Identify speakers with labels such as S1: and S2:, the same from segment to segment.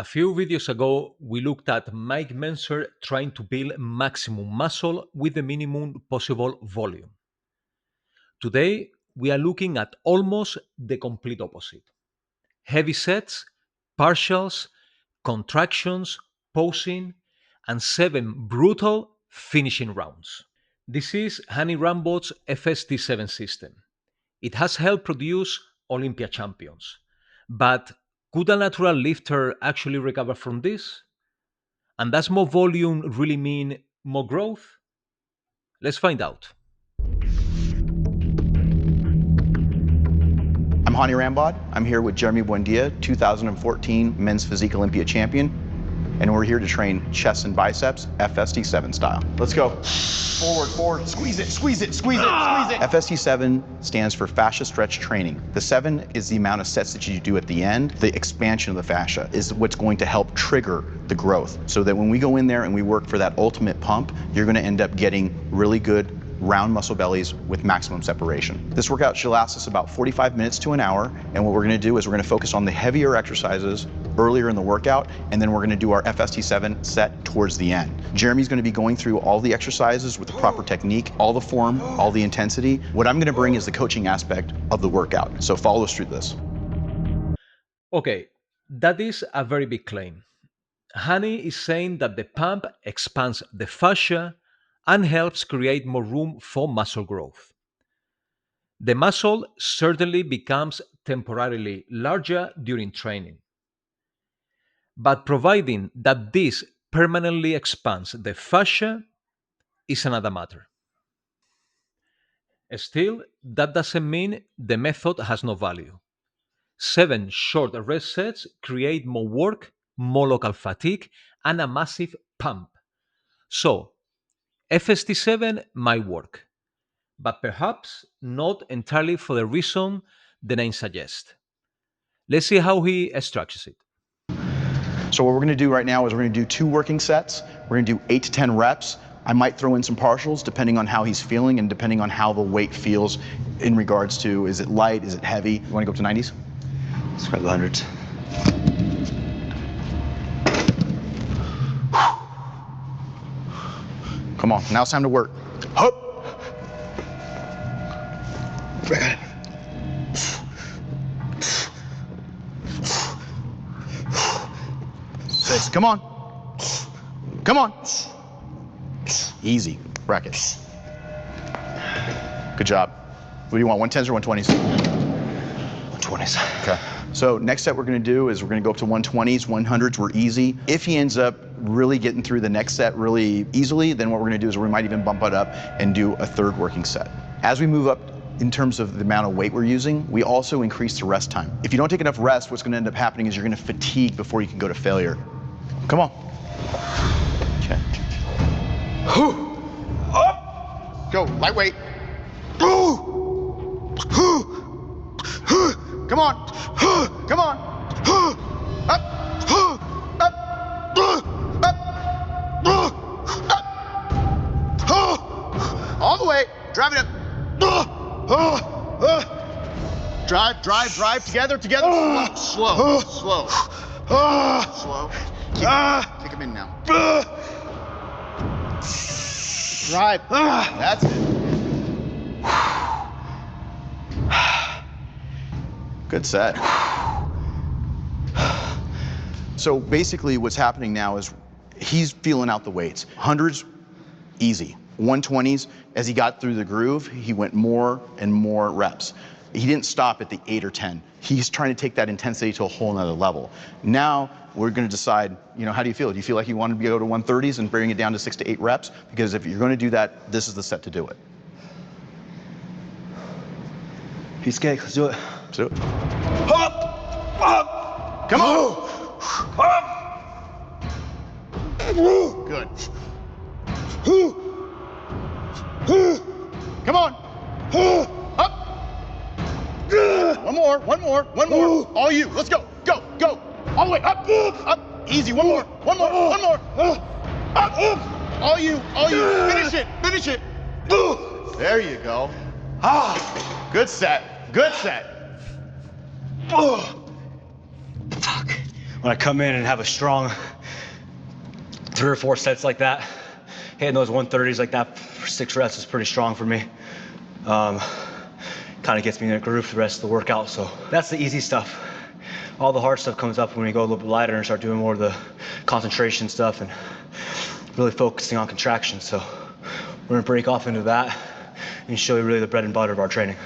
S1: A few videos ago, we looked at Mike Mentzer trying to build maximum muscle with the minimum possible volume. Today, we are looking at almost the complete opposite. Heavy sets, partials, contractions, posing, and 7 brutal finishing rounds. This is Hany Rambod's FST7 system. It has helped produce Olympia champions. But could a natural lifter actually recover from this? And does more volume really mean more growth? Let's find out.
S2: I'm Hany Rambod. I'm here with Jeremy Buendia, 2014 Men's Physique Olympia champion, and we're here to train chest and biceps, FST7 style. Let's go. Forward, forward, squeeze it, squeeze it, squeeze it, squeeze it. FST7 stands for fascia stretch training. The 7 is the amount of sets that you do at the end. The expansion of the fascia is what's going to help trigger the growth, so that when we go in there and we work for that ultimate pump, you're gonna end up getting really good round muscle bellies with maximum separation. This workout should last us about 45 minutes to an hour, and what we're gonna do is we're gonna focus on the heavier exercises earlier in the workout, and then we're gonna do our FST7 set towards the end. Jeremy's gonna be going through all the exercises with the proper technique, all the form, all the intensity. What I'm gonna bring is the coaching aspect of the workout, so follow us through this.
S1: Okay, that is a very big claim. Hany is saying that the pump expands the fascia and helps create more room for muscle growth. The muscle certainly becomes temporarily larger during training. But providing that this permanently expands the fascia is another matter. Still, that doesn't mean the method has no value. 7 short rest sets create more work, more local fatigue, and a massive pump. So, FST7 might work, but perhaps not entirely for the reason the name suggests. Let's see how he structures it.
S2: So what we're gonna do right now is we're gonna do 2 working sets. We're gonna do 8 to 10 reps. I might throw in some partials depending on how he's feeling and depending on how the weight feels in regards to, is it light, is it heavy? You wanna go up to 90s?
S3: Let's grab the hundreds.
S2: Come on, now it's time to work. Hup!
S3: I got it.
S2: 6, come on. Come on. Easy, bracket. Good job. What do you want, 110s or 120s?
S3: 120s.
S2: Okay. So next set we're gonna do is we're gonna go up to 120s, 100s were easy. If he ends up really getting through the next set really easily, then what we're gonna do is we might even bump it up and do a 3rd working set. As we move up in terms of the amount of weight we're using, we also increase the rest time. If you don't take enough rest, what's gonna end up happening is you're gonna fatigue before you can go to failure. Come on. Okay. Up. Go, lightweight. Come on. Come on. Up. Up. Up. All the way. Drive it up. Drive, drive, drive. Together, together. Slow, slow, slow. Slow. Kick him in now. Drive. That's it. Good set. So basically what's happening now is he's feeling out the weights. 100s, easy. 120s, as he got through the groove, he went more and more reps. He didn't stop at the 8 or 10. He's trying to take that intensity to a whole nother level. Now we're gonna decide, how do you feel? Do you feel like you want to go to 130s and bring it down to 6 to 8 reps? Because if you're gonna do that, this is the set to do it.
S3: He's scared, let's do it.
S2: Let's do it. Up! Up! Come on! Up! Good. Come on! Up! One more, one more, one more. All you, let's go, go, go. All the way, up, up. Easy, one more, one more, one more. Up, all you, finish it, finish it. There you go. Ah, good set, good set.
S3: Fuck. when I come in and have a strong 3 or 4 sets like that, hitting those 130s like that for 6 reps is pretty strong for me. Kind of gets me in a groove for the rest of the workout. So that's the easy stuff. All the hard stuff comes up when we go a little bit lighter and start doing more of the concentration stuff and really focusing on contraction. So we're gonna break off into that and show you really the bread and butter of our training.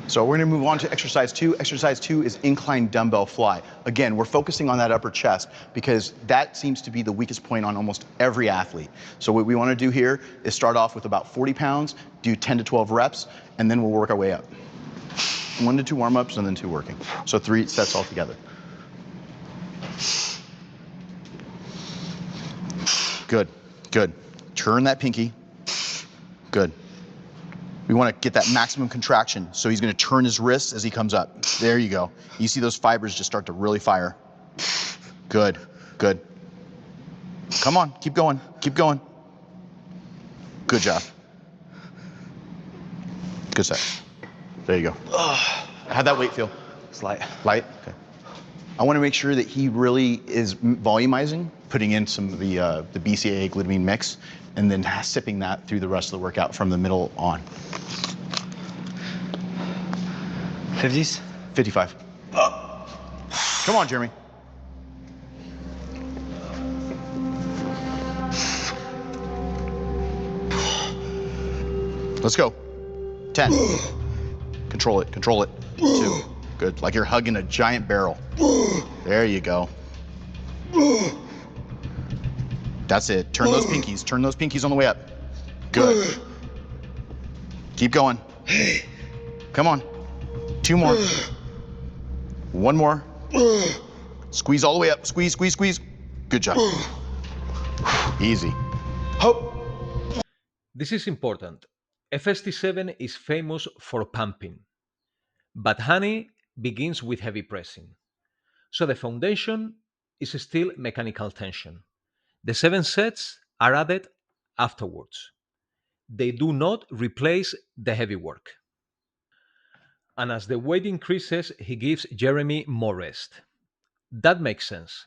S2: So we're gonna move on to exercise 2. Exercise 2 is incline dumbbell fly. Again, we're focusing on that upper chest because that seems to be the weakest point on almost every athlete. So what we wanna do here is start off with about 40 pounds, do 10 to 12 reps, and then we'll work our way up. 1 to 2 warm-ups and then 2 working. So 3 sets altogether. Good, good. Turn that pinky. Good. We want to get that maximum contraction. So he's going to turn his wrists as he comes up. There you go. You see those fibers just start to really fire. Good, good. Come on, keep going, keep going. Good job. Good set. There you go. How'd that weight feel?
S3: It's light.
S2: Light? Okay. I want to make sure that he really is volumizing, putting in some of the BCAA glutamine mix, and then sipping that through the rest of the workout from the middle on.
S3: 50s?
S2: 55. Come on, Jeremy. Let's go. 10. Control it, control it. 2. Good, like you're hugging a giant barrel. There you go. That's it. Turn those pinkies on the way up. Good. Keep going. Come on. 2 more. 1 more. Squeeze all the way up. Squeeze, squeeze, squeeze. Good job. Easy. Hope.
S1: This is important. FST7 is famous for pumping, but Hany begins with heavy pressing. So the foundation is still mechanical tension. The 7 sets are added afterwards. They do not replace the heavy work. And as the weight increases, he gives Jeremy more rest. That makes sense.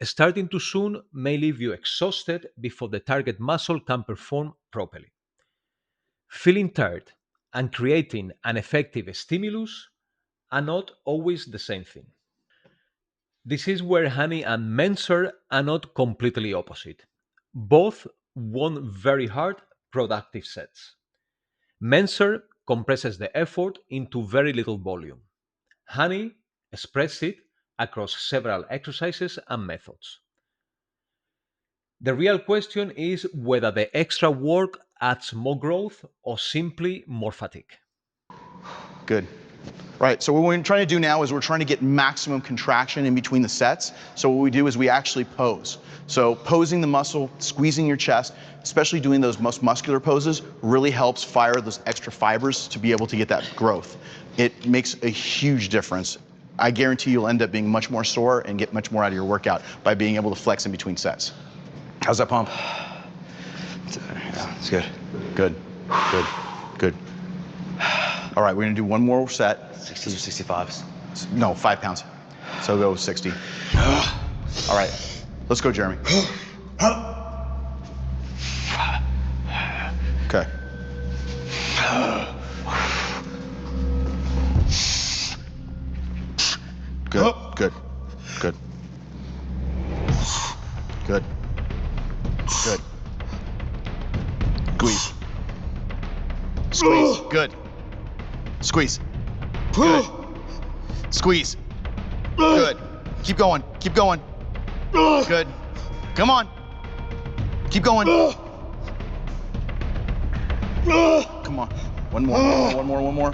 S1: Starting too soon may leave you exhausted before the target muscle can perform properly. Feeling tired and creating an effective stimulus are not always the same thing. This is where Hany and Mentzer are not completely opposite. Both want very hard, productive sets. Mentzer compresses the effort into very little volume. Hany spreads it across several exercises and methods. The real question is whether the extra work adds more growth or simply more fatigue.
S2: Good. Right, so what we're trying to do now is we're trying to get maximum contraction in between the sets. So what we do is we actually pose. So posing the muscle, squeezing your chest, especially doing those most muscular poses, really helps fire those extra fibers to be able to get that growth. It makes a huge difference. I guarantee you'll end up being much more sore and get much more out of your workout by being able to flex in between sets. How's that pump?
S3: Yeah, it's good.
S2: Good, good, good. All right, we're gonna do 1 more set.
S3: 60s or 65s?
S2: No, 5 pounds. So go 60. All right, let's go, Jeremy. Okay. Good, good, good. Good, good. Squeeze. Squeeze, good. Squeeze. Good. Squeeze. Good. Keep going. Keep going. Good. Come on. Keep going. Come on. 1 more. 1 more. 1 more.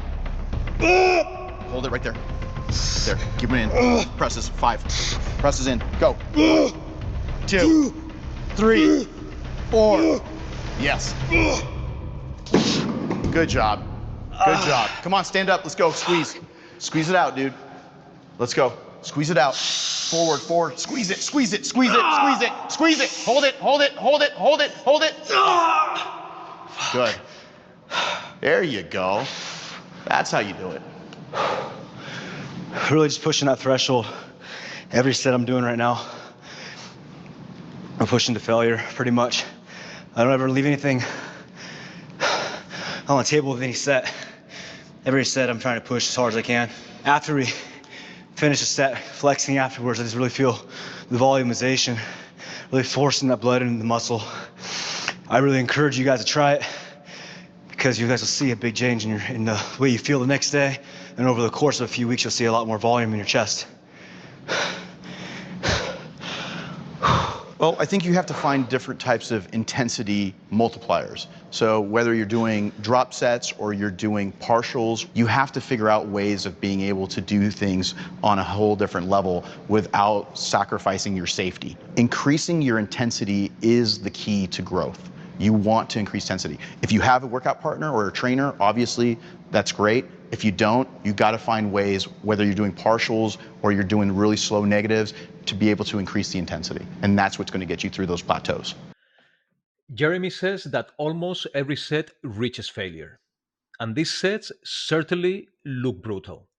S2: Hold it right there. There. Keep it in. Presses. 5. Presses in. Go. 2, 3, 4. Yes. Good job. Good job. Come on, stand up. Let's go. Squeeze. Squeeze it out, dude. Let's go. Squeeze it out. Forward, forward. Squeeze it, squeeze it, squeeze it, squeeze it, squeeze it. Hold it, hold it, hold it, hold it, hold it. Good. There you go. That's how you do it.
S3: really just pushing that threshold. Every set I'm doing right now, I'm pushing to failure pretty much. I don't ever leave anything on the table with any set. Every set I'm trying to push as hard as I can. After we finish a set, flexing afterwards, I just really feel the volumization, really forcing that blood into the muscle. I really encourage you guys to try it because you guys will see a big change in the way you feel the next day. And over the course of a few weeks, you'll see a lot more volume in your chest.
S2: Well, I think you have to find different types of intensity multipliers. So whether you're doing drop sets or you're doing partials, you have to figure out ways of being able to do things on a whole different level without sacrificing your safety. Increasing your intensity is the key to growth. You want to increase intensity. If you have a workout partner or a trainer, obviously that's great. If you don't, you got to find ways, whether you're doing partials or you're doing really slow negatives, to be able to increase the intensity. And that's what's going to get you through those plateaus.
S1: Jeremy says that almost every set reaches failure, and these sets certainly look brutal.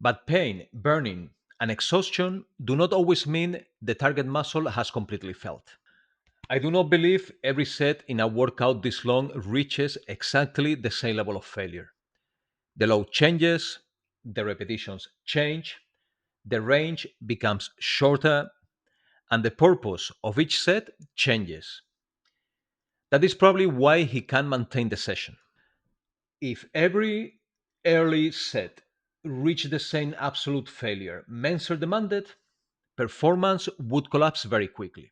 S1: But pain, burning, and exhaustion do not always mean the target muscle has completely failed. I do not believe every set in a workout this long reaches exactly the same level of failure. The load changes, the repetitions change, the range becomes shorter, and the purpose of each set changes. That is probably why he can maintain the session. If every early set reached the same absolute failure Mentzer demanded, performance would collapse very quickly.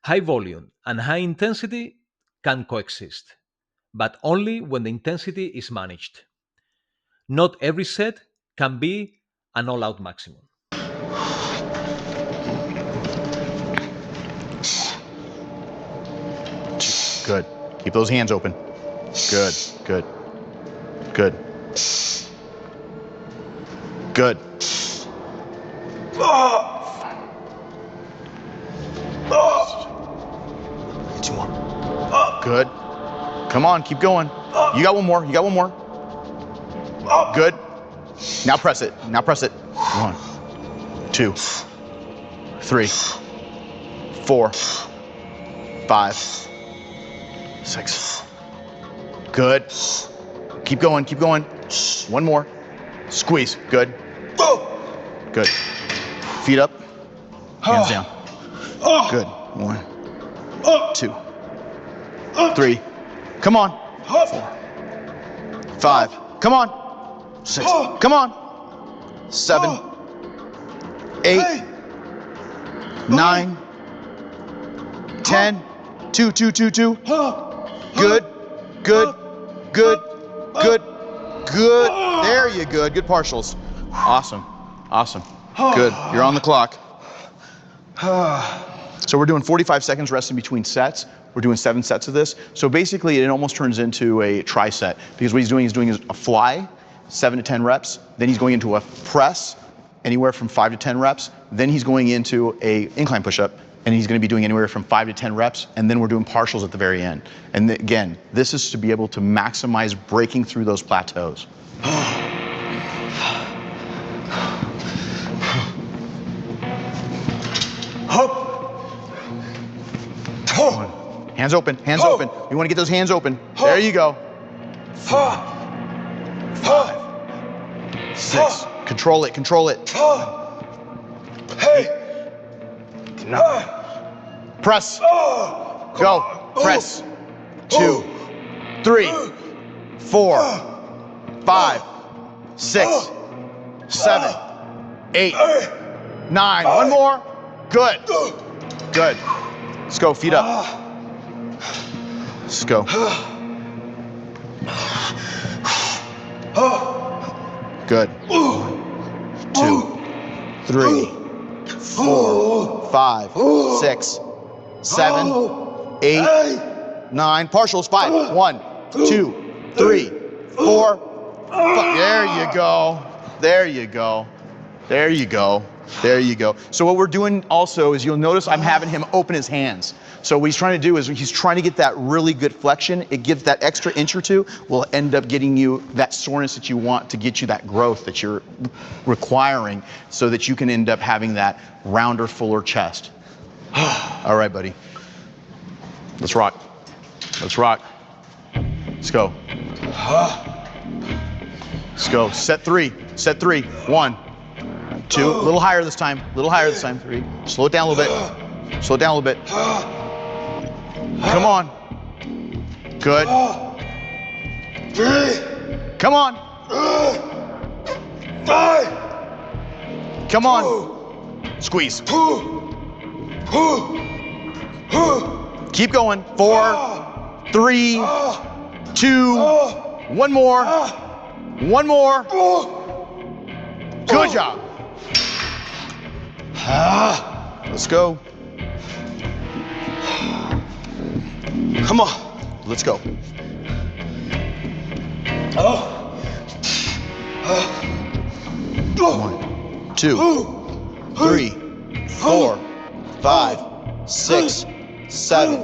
S1: High volume and high intensity can coexist, but only when the intensity is managed. Not every set can be an all out maximum.
S2: Good. Keep those hands open. Good, good, good. Good.
S3: Two more.
S2: Good. Come on, keep going. You got one more. You got one more. Good. Now press it. Now press it. 1, 2, 3, 4, 5, 6. Good. Keep going. Keep going. One more. Squeeze. Good. Good. Feet up. Hands down. Good. 1, 2, 3. Come on. 4, 5. Come on. 6. Come on. 7, 8, 9, 10. 2, 2, 2, 2. Good. Good. Good. Good. Good. There you go. Good partials. Awesome. Awesome. Good. You're on the clock. So we're doing 45 seconds rest in between sets. We're doing 7 sets of this. So basically it almost turns into a tri-set because what he's doing is a fly, 7 to 10 reps. Then he's going into a press, anywhere from 5 to 10 reps. Then he's going into a incline push-up and he's going to be doing anywhere from 5 to 10 reps. And then we're doing partials at the very end. And again, this is to be able to maximize breaking through those plateaus. Hands open, hands open. You want to get those hands open. There you go. 4, 5, 6. Control it, control it. 8, 9. Press. Go. Press. 2, 3, 4, 5, 6, 7, 8, 9. One more. Good. Good. Let's go. Feet up. Let's go. Good. 2, 3, 4, 5, 6, 7, 8, 9. Partials. 5. 1, 2, 3, 4, 5. There you go. There you go. There you go. There you go. So what we're doing also is you'll notice I'm having him open his hands. So what he's trying to do is he's trying to get that really good flexion. It gives that extra inch or two will end up getting you that soreness that you want to get you that growth that you're requiring so that you can end up having that rounder, fuller chest. All right, buddy. Let's rock. Let's rock. Let's go. Let's go. Set three. Set three. 1, 2. A little higher this time. A little higher this time. 3. Slow it down a little bit. Slow it down a little bit. Come on. Good.
S4: 3.
S2: Come on.
S4: 5.
S2: Come on. Squeeze. Keep going. 4, 3, 2. One more. One more. Good job. Let's go.
S4: Come on.
S2: Let's go. 1, 2, 3, 4, 5, 6, 7,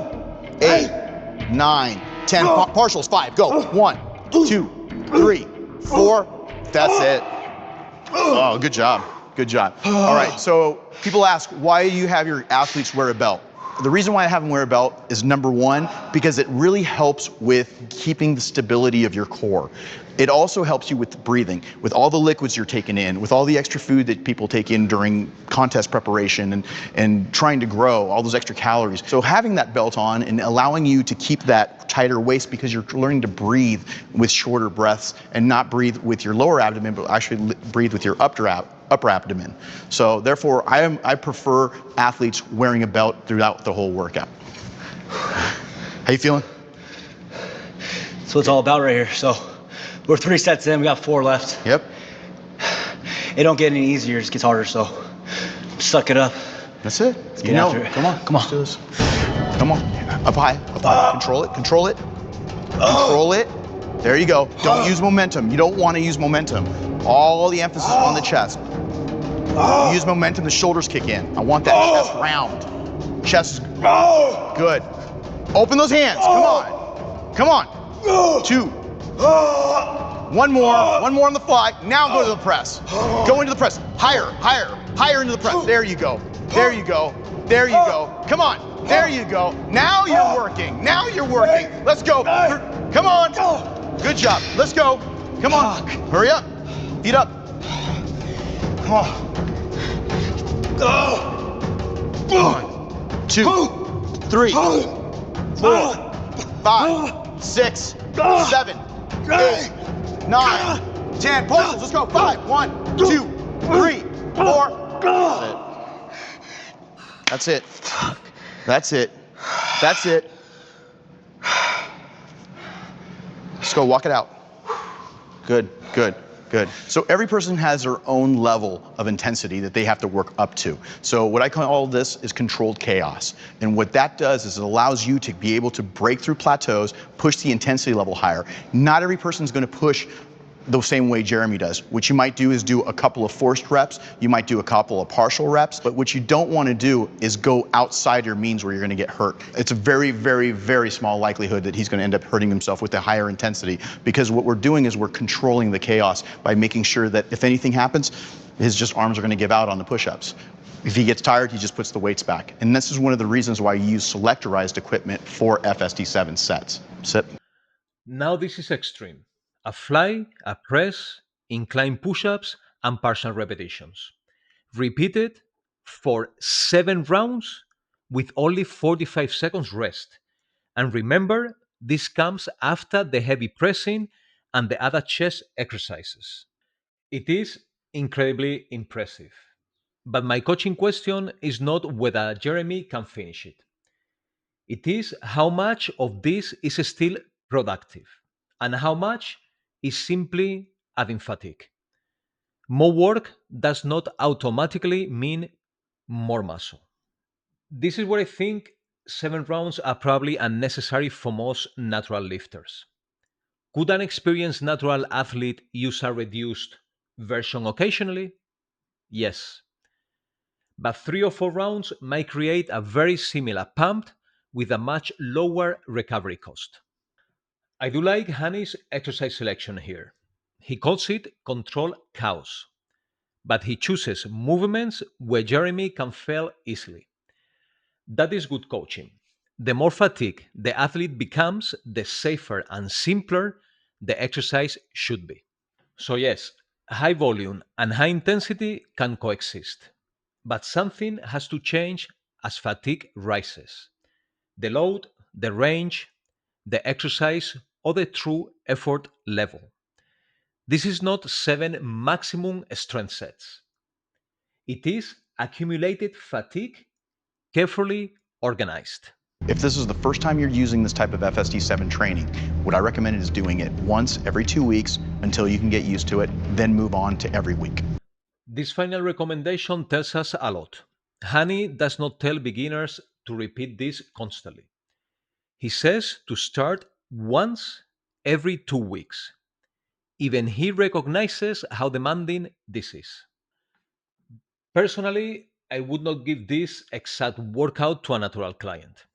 S2: 8, 9, 10. Partials. 5. Go. 1, 2, 3, 4. That's it. Oh, good job. Good job. All right. So people ask, why do you have your athletes wear a belt? The reason why I have them wear a belt is number one, because it really helps with keeping the stability of your core. It also helps you with breathing, with all the liquids you're taking in, with all the extra food that people take in during contest preparation and trying to grow, all those extra calories. So having that belt on and allowing you to keep that tighter waist because you're learning to breathe with shorter breaths and not breathe with your lower abdomen, but actually breathe with your upper abdomen. So therefore, I prefer athletes wearing a belt throughout the whole workout. How you feeling?
S3: That's what it's all about right here. So we're 3 sets in, we got 4 left.
S2: Yep.
S3: It don't get any easier, it just gets harder, so suck it up.
S2: That's it.
S3: Let's get after it.
S2: Come on.
S3: Come on.
S2: Let's do this. Come on. Up high. Up high. Control it. Control it. Control it. There you go. Don't use momentum. You don't want to use momentum. All the emphasis on the chest. You use momentum, the shoulders kick in. I want that chest round. Chest. Good. Open those hands. Come on. Come on. 2. One more. One more on the fly. Now go to the press. Go into the press. Higher. Higher. Higher into the press. There you go. There you go. There you go. Come on. There you go. Now you're working. Now you're working. Let's go. Come on. Good job. Let's go. Come on. Hurry up. Feet up. Come on. 1, 2, 3, 4, 5, 6, 7, 8, 9, 10. Partials. Let's go. 5. 1, 2, 3, 4. That's it. That's it. That's it. Let's go. Walk it out. Good. Good. Good. So every person has their own level of intensity that they have to work up to. So what I call this is controlled chaos. And what that does is it allows you to be able to break through plateaus, push the intensity level higher. Not every person is going to push the same way Jeremy does. What you might do is do a couple of forced reps. You might do a couple of partial reps. But what you don't want to do is go outside your means where you're going to get hurt. It's a very, very, very small likelihood that he's going to end up hurting himself with the higher intensity, because what we're doing is we're controlling the chaos by making sure that if anything happens, his just arms are going to give out on the push-ups. If he gets tired, he just puts the weights back. And this is one of the reasons why you use selectorized equipment for FST7 sets. Sit.
S1: Now this is extreme. A fly, a press, incline push-ups, and partial repetitions. Repeated for 7 rounds with only 45 seconds rest. And remember, this comes after the heavy pressing and the other chest exercises. It is incredibly impressive. But my coaching question is not whether Jeremy can finish it. It is how much of this is still productive and how much is simply adding fatigue. More work does not automatically mean more muscle. This is where I think 7 rounds are probably unnecessary for most natural lifters. Could an experienced natural athlete use a reduced version occasionally? Yes, but 3 or 4 rounds might create a very similar pump with a much lower recovery cost. I do like Hany's exercise selection here. He calls it control chaos, but he chooses movements where Jeremy can fail easily. That is good coaching. The more fatigue the athlete becomes, the safer and simpler the exercise should be. So, yes, high volume and high intensity can coexist, but something has to change as fatigue rises. The load, the range, the exercise, or the true effort level. This is not 7 maximum strength sets. It is accumulated fatigue carefully organized.
S2: If this is the first time you're using this type of FST7 training, what I recommend is doing it once every 2 weeks until you can get used to it, then move on to every week.
S1: This final recommendation tells us a lot. Hany does not tell beginners to repeat this constantly. He says to start once every 2 weeks. Even he recognizes how demanding this is. Personally, I would not give this exact workout to a natural client.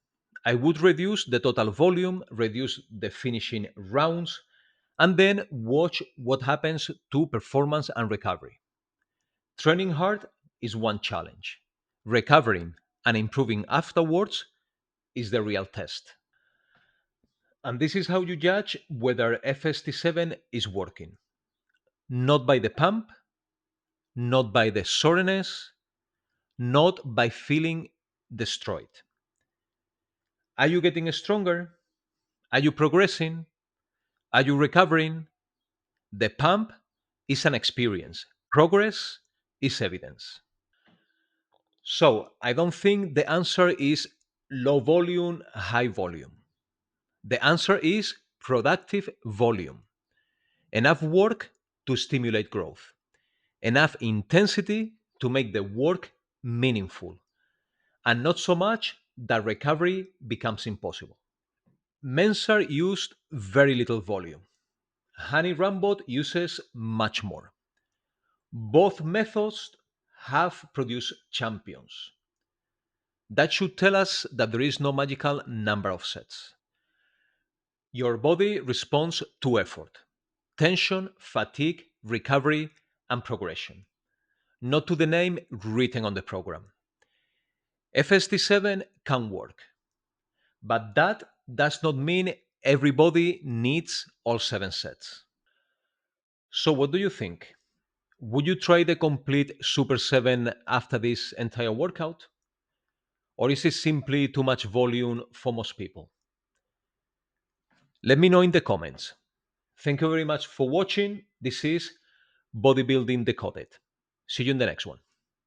S1: I would reduce the total volume, reduce the finishing rounds, and then watch what happens to performance and recovery. Training hard is one challenge. Recovering and improving afterwards is the real test. And this is how you judge whether FST7 is working. Not by the pump, not by the soreness, not by feeling destroyed. Are you getting stronger? Are you progressing? Are you recovering? The pump is an experience. Progress is evidence. So I don't think the answer is low volume, high volume. The answer is productive volume. Enough work to stimulate growth, enough intensity to make the work meaningful, and not so much that recovery becomes impossible. Mentzer used very little volume. Hany Rambod uses much more. Both methods have produced champions. That should tell us that there is no magical number of sets. Your body responds to effort, tension, fatigue, recovery, and progression, not to the name written on the program. FST7 can work, but that does not mean everybody needs all 7 sets. So, what do you think? Would you try the complete Super 7 after this entire workout? Or is it simply too much volume for most people? Let me know in the comments. Thank you very much for watching. This is Bodybuilding Decoded. See you in the next one.